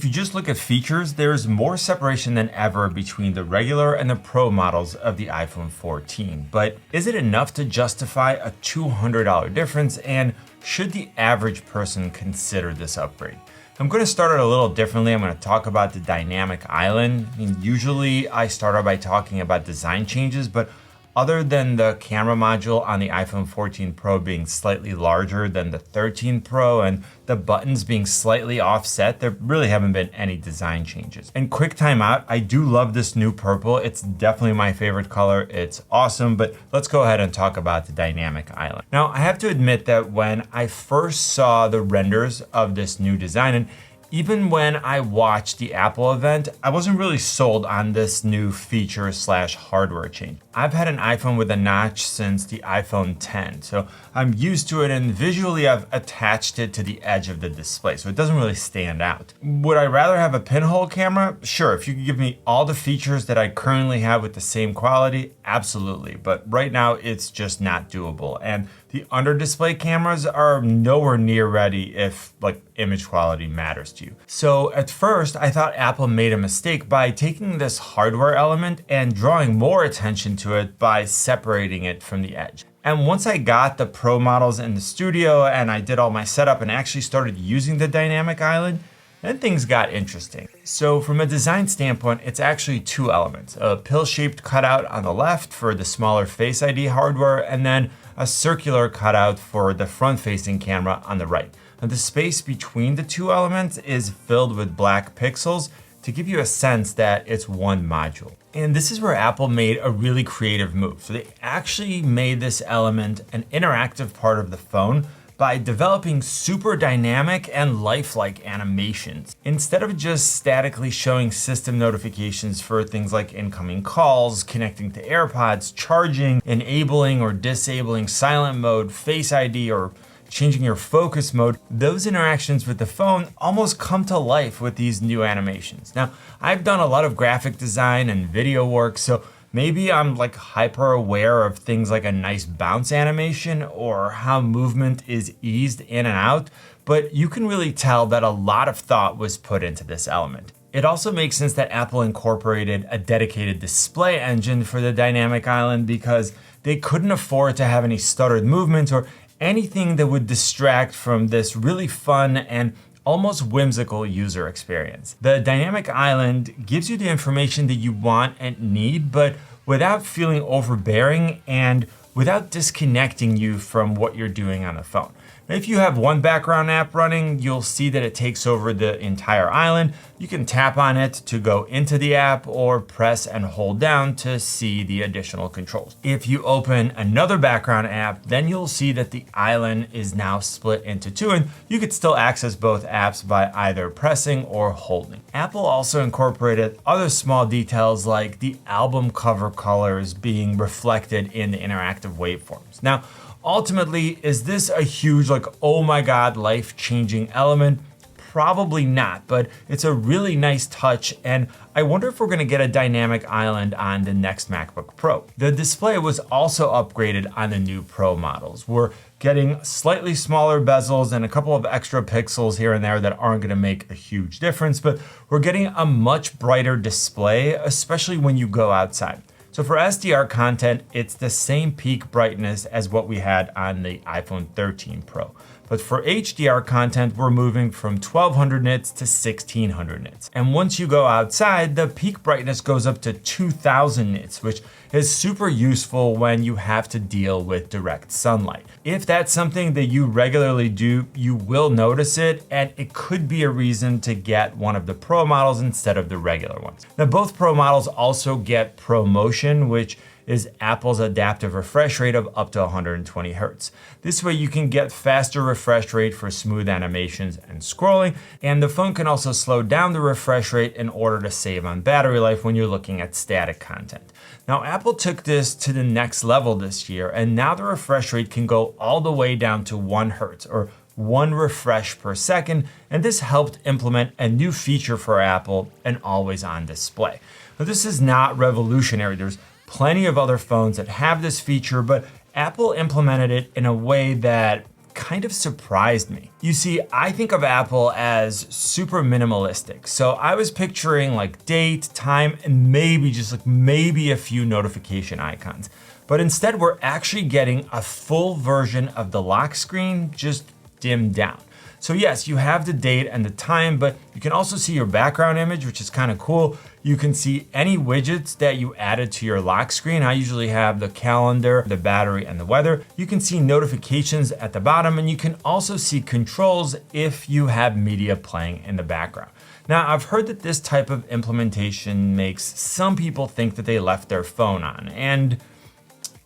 if you just look at features, there's more separation than ever between the regular and the Pro models of the iPhone 14. But is it enough to justify a $200 difference, and should the average person consider this upgrade? I'm going to start it a little differently. I'm going to talk about the dynamic island. Usually I start out by talking about design changes, but other than the camera module on the iPhone 14 Pro being slightly larger than the 13 Pro and the buttons being slightly offset, there really haven't been any design changes. And quick time out, I do love this new purple. It's definitely my favorite color. It's awesome, but let's go ahead and talk about the dynamic island. Now, I have to admit that when I first saw the renders of this new design, and even when I watched the Apple event, I wasn't really sold on this new feature slash hardware change. I've had an iPhone with a notch since the iPhone 10, so I'm used to it, and visually I've attached it to the edge of the display, so it doesn't really stand out. Would I rather have a pinhole camera? Sure, if you could give me all the features that I currently have with the same quality, absolutely, but right now it's just not doable. And the under display cameras are nowhere near ready if image quality matters to you. So at first I thought Apple made a mistake by taking this hardware element and drawing more attention to it by separating it from the edge. And once I got the Pro models in the studio and I did all my setup and actually started using the dynamic island, then things got interesting. So from a design standpoint, it's actually two elements: a pill-shaped cutout on the left for the smaller Face ID hardware, and then a circular cutout for the front-facing camera on the right. Now, the space between the two elements is filled with black pixels to give you a sense that it's one module. And this is where Apple made a really creative move. So they actually made this element an interactive part of the phone by developing super dynamic and lifelike animations. Instead of just statically showing system notifications for things like incoming calls, connecting to AirPods, charging, enabling or disabling silent mode, Face ID, or changing your focus mode, those interactions with the phone almost come to life with these new animations. Now, I've done a lot of graphic design and video work, so maybe I'm hyper aware of things like a nice bounce animation or how movement is eased in and out, but you can really tell that a lot of thought was put into this element. It also makes sense that Apple incorporated a dedicated display engine for the dynamic island because they couldn't afford to have any stuttered movements or anything that would distract from this really fun and almost whimsical user experience. The dynamic island gives you the information that you want and need, but without feeling overbearing and without disconnecting you from what you're doing on the phone. If you have one background app running, you'll see that it takes over the entire island. You can tap on it to go into the app or press and hold down to see the additional controls. If you open another background app, then you'll see that the island is now split into two, and you could still access both apps by either pressing or holding. Apple also incorporated other small details like the album cover colors being reflected in the interactive waveforms. Now, ultimately, is this a huge, oh my God, life-changing element? Probably not, but it's a really nice touch, and I wonder if we're gonna get a dynamic island on the next MacBook Pro. The display was also upgraded on the new Pro models. We're getting slightly smaller bezels and a couple of extra pixels here and there that aren't gonna make a huge difference, but we're getting a much brighter display, especially when you go outside. So for SDR content, it's the same peak brightness as what we had on the iPhone 13 Pro. But for HDR content, we're moving from 1200 nits to 1600 nits. And once you go outside, the peak brightness goes up to 2000 nits, which is super useful when you have to deal with direct sunlight. If that's something that you regularly do, you will notice it, and it could be a reason to get one of the Pro models instead of the regular ones. Now, both Pro models also get Pro Motion, which is Apple's adaptive refresh rate of up to 120 Hertz. This way you can get faster refresh rate for smooth animations and scrolling, and the phone can also slow down the refresh rate in order to save on battery life when you're looking at static content. Now, Apple took this to the next level this year, and now the refresh rate can go all the way down to 1 Hertz, or 1 refresh per second, and this helped implement a new feature for Apple, an always-on display. Now, this is not revolutionary. There's plenty of other phones that have this feature, but Apple implemented it in a way that kind of surprised me. You see, I think of Apple as super minimalistic. So I was picturing like date, time, and maybe a few notification icons. But instead, we're actually getting a full version of the lock screen, just dimmed down. So yes, you have the date and the time, but you can also see your background image, which is kind of cool. You can see any widgets that you added to your lock screen. I usually have the calendar, the battery, and the weather. You can see notifications at the bottom, and you can also see controls if you have media playing in the background. Now, I've heard that this type of implementation makes some people think that they left their phone on, and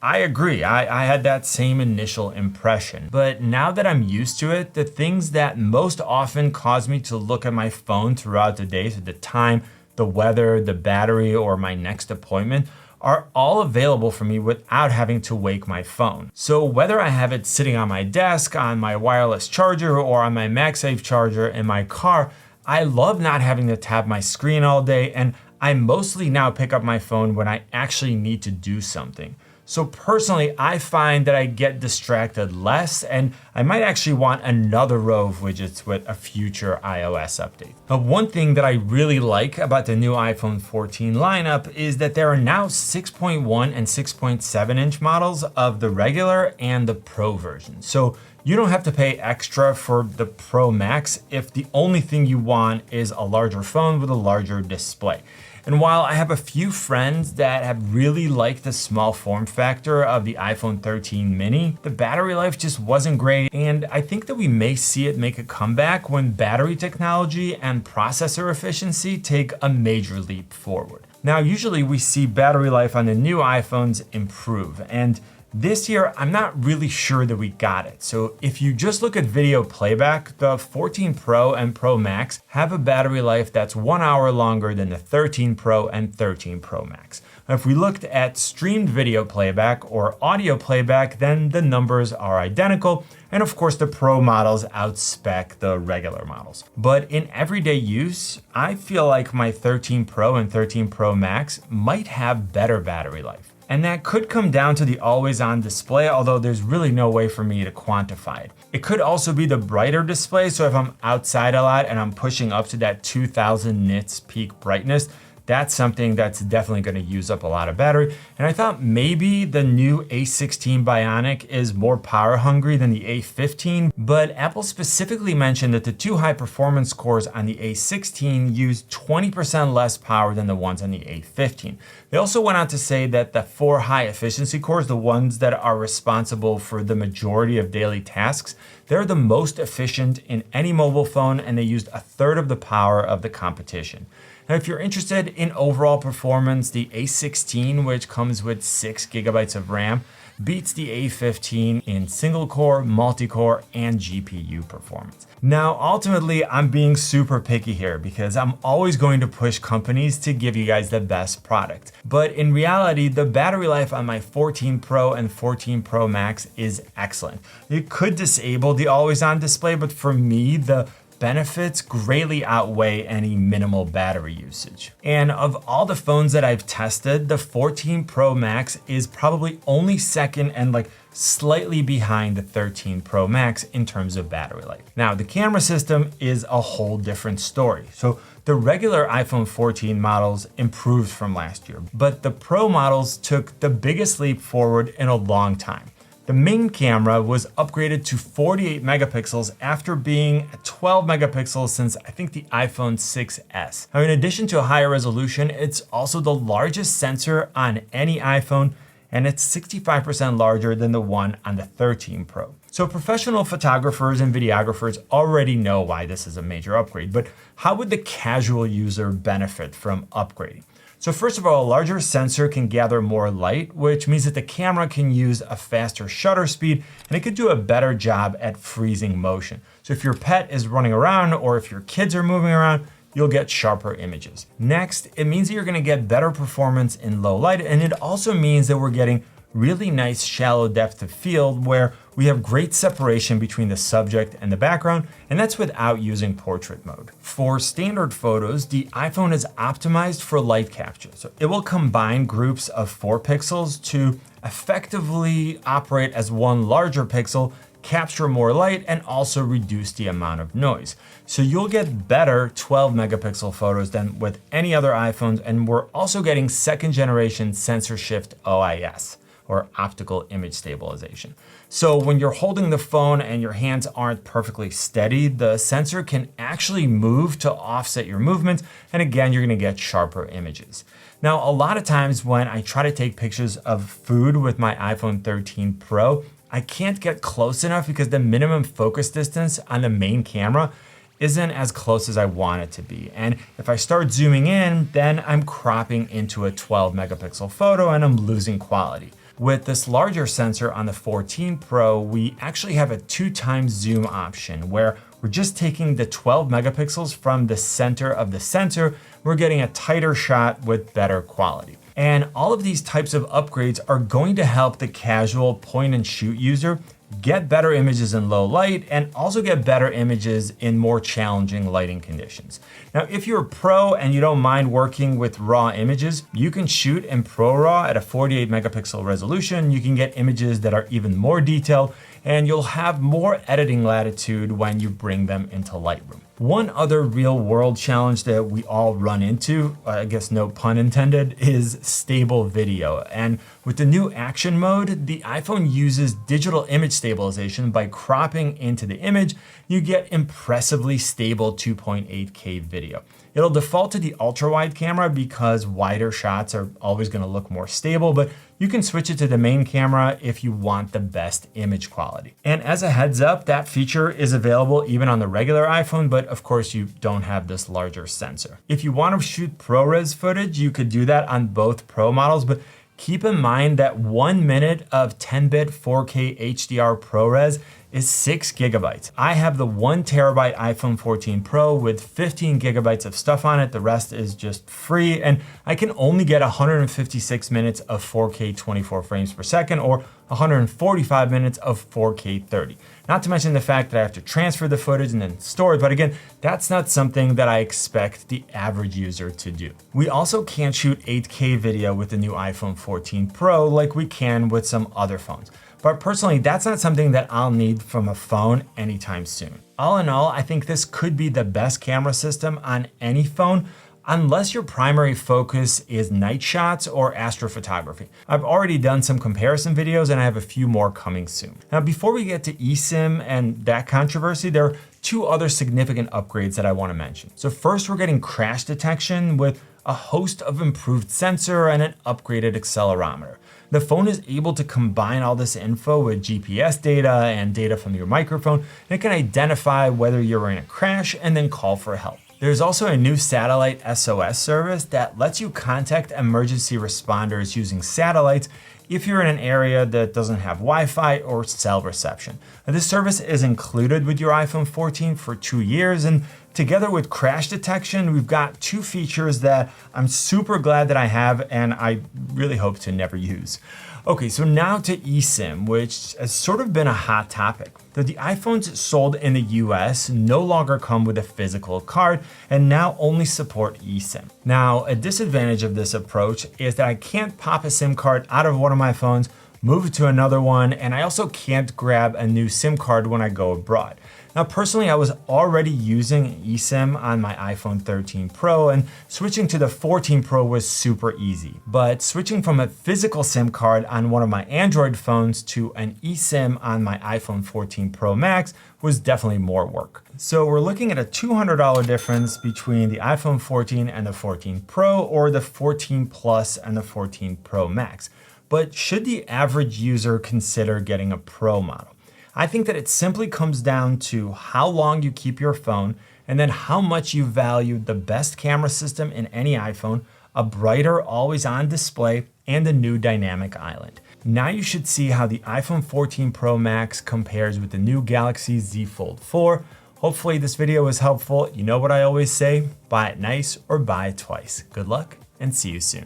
I agree. I had that same initial impression. But now that I'm used to it, the things that most often cause me to look at my phone throughout the day, so the time, the weather, the battery, or my next appointment, are all available for me without having to wake my phone. So whether I have it sitting on my desk, on my wireless charger, or on my MagSafe charger in my car, I love not having to tap my screen all day, and I mostly now pick up my phone when I actually need to do something. So personally, I find that I get distracted less, and I might actually want another row of widgets with a future iOS update. But one thing that I really like about the new iPhone 14 lineup is that there are now 6.1 and 6.7 inch models of the regular and the Pro version. So you don't have to pay extra for the Pro Max if the only thing you want is a larger phone with a larger display. And while I have a few friends that have really liked the small form factor of the iPhone 13 mini, the battery life just wasn't great, and I think that we may see it make a comeback when battery technology and processor efficiency take a major leap forward. Now, usually we see battery life on the new iPhones improve, and this year, I'm not really sure that we got it. So if you just look at video playback, the 14 Pro and Pro Max have a battery life that's 1 hour longer than the 13 Pro and 13 Pro Max. Now, if we looked at streamed video playback or audio playback, then the numbers are identical. And of course, the Pro models outspec the regular models. But in everyday use, I feel like my 13 Pro and 13 Pro Max might have better battery life. And that could come down to the always-on display, although there's really no way for me to quantify it. It could also be the brighter display, so if I'm outside a lot and I'm pushing up to that 2000 nits peak brightness, that's something that's definitely going to use up a lot of battery. And I thought maybe the new A16 Bionic is more power hungry than the A15, but Apple specifically mentioned that the two high performance cores on the A16 use 20% less power than the ones on the A15. They also went on to say that the 4 high efficiency cores, the ones that are responsible for the majority of daily tasks, they're the most efficient in any mobile phone, and they used a third of the power of the competition. Now, if you're interested in overall performance, the A16, which comes with 6 gigabytes of RAM, beats the A15 in single core, multi-core, and GPU performance. Now, ultimately, I'm being super picky here because I'm always going to push companies to give you guys the best product. But in reality, the battery life on my 14 Pro and 14 Pro Max is excellent. You could disable the always-on display, but for me, the benefits greatly outweigh any minimal battery usage. And of all the phones that I've tested, the 14 Pro Max is probably only second and slightly behind the 13 Pro Max in terms of battery life. Now, the camera system is a whole different story. So the regular iPhone 14 models improved from last year, but the Pro models took the biggest leap forward in a long time. The main camera was upgraded to 48 megapixels after being at 12 megapixels since I think the iPhone 6S. Now, in addition to a higher resolution, it's also the largest sensor on any iPhone, and it's 65% larger than the one on the 13 Pro. So professional photographers and videographers already know why this is a major upgrade, but how would the casual user benefit from upgrading? So first of all, a larger sensor can gather more light, which means that the camera can use a faster shutter speed, and it could do a better job at freezing motion. So if your pet is running around or if your kids are moving around, you'll get sharper images. Next, it means that you're gonna get better performance in low light, and it also means that we're getting really nice shallow depth of field where we have great separation between the subject and the background, and that's without using portrait mode. For standard photos, the iPhone is optimized for light capture. So it will combine groups of 4 pixels to effectively operate as one larger pixel capture more light, and also reduce the amount of noise. So you'll get better 12 megapixel photos than with any other iPhones, and we're also getting second generation sensor shift OIS, or optical image stabilization. So when you're holding the phone and your hands aren't perfectly steady, the sensor can actually move to offset your movements, and again, you're gonna get sharper images. Now, a lot of times when I try to take pictures of food with my iPhone 13 Pro, I can't get close enough because the minimum focus distance on the main camera isn't as close as I want it to be. And if I start zooming in, then I'm cropping into a 12 megapixel photo and I'm losing quality. With this larger sensor on the 14 Pro, we actually have a 2x zoom option where we're just taking the 12 megapixels from the center of the sensor. We're getting a tighter shot with better quality. And all of these types of upgrades are going to help the casual point and shoot user get better images in low light and also get better images in more challenging lighting conditions. Now, if you're a pro and you don't mind working with raw images, you can shoot in ProRAW at a 48 megapixel resolution. You can get images that are even more detailed, and you'll have more editing latitude when you bring them into Lightroom. One other real world challenge that we all run into, I guess no pun intended, is stable video. And with the new action mode, the iPhone uses digital image stabilization. By cropping into the image, you get impressively stable 2.8K video. It'll default to the ultra wide camera because wider shots are always going to look more stable, but you can switch it to the main camera if you want the best image quality. And as a heads up, that feature is available even on the regular iPhone, but of course you don't have this larger sensor. If you want to shoot ProRes footage, you could do that on both Pro models, but keep in mind that 1 minute of 10-bit 4K HDR ProRes is 6 gigabytes. I have the 1 terabyte iPhone 14 Pro with 15 gigabytes of stuff on it. The rest is just free, and I can only get 156 minutes of 4K 24 frames per second or 145 minutes of 4K 30. Not to mention the fact that I have to transfer the footage and then store it, but again, that's not something that I expect the average user to do. We also can't shoot 8K video with the new iPhone 14 Pro like we can with some other phones. But personally, that's not something that I'll need from a phone anytime soon. All in all, I think this could be the best camera system on any phone, unless your primary focus is night shots or astrophotography. I've already done some comparison videos and I have a few more coming soon. Now, before we get to eSIM and that controversy, there are two other significant upgrades that I want to mention. So first, we're getting crash detection with a host of improved sensor and an upgraded accelerometer. The phone is able to combine all this info with GPS data and data from your microphone, and it can identify whether you're in a crash and then call for help. There's also a new satellite SOS service that lets you contact emergency responders using satellites if you're in an area that doesn't have Wi-Fi or cell reception. Now, this service is included with your iPhone 14 for 2 years, and together with crash detection, we've got two features that I'm super glad that I have and I really hope to never use. Okay, so now to eSIM, which has sort of been a hot topic. The iPhones sold in the US no longer come with a physical card and now only support eSIM. Now, a disadvantage of this approach is that I can't pop a SIM card out of one of my phones, move it to another one, and I also can't grab a new SIM card when I go abroad. Now, personally, I was already using eSIM on my iPhone 13 Pro, and switching to the 14 Pro was super easy. But switching from a physical SIM card on one of my Android phones to an eSIM on my iPhone 14 Pro Max was definitely more work. So we're looking at a $200 difference between the iPhone 14 and the 14 Pro, or the 14 Plus and the 14 Pro Max. But should the average user consider getting a Pro model? I think that it simply comes down to how long you keep your phone and then how much you value the best camera system in any iPhone, a brighter always-on display, and a new dynamic island. Now you should see how the iPhone 14 Pro Max compares with the new Galaxy Z Fold 4. Hopefully this video was helpful. You know what I always say, buy it nice or buy it twice. Good luck and see you soon.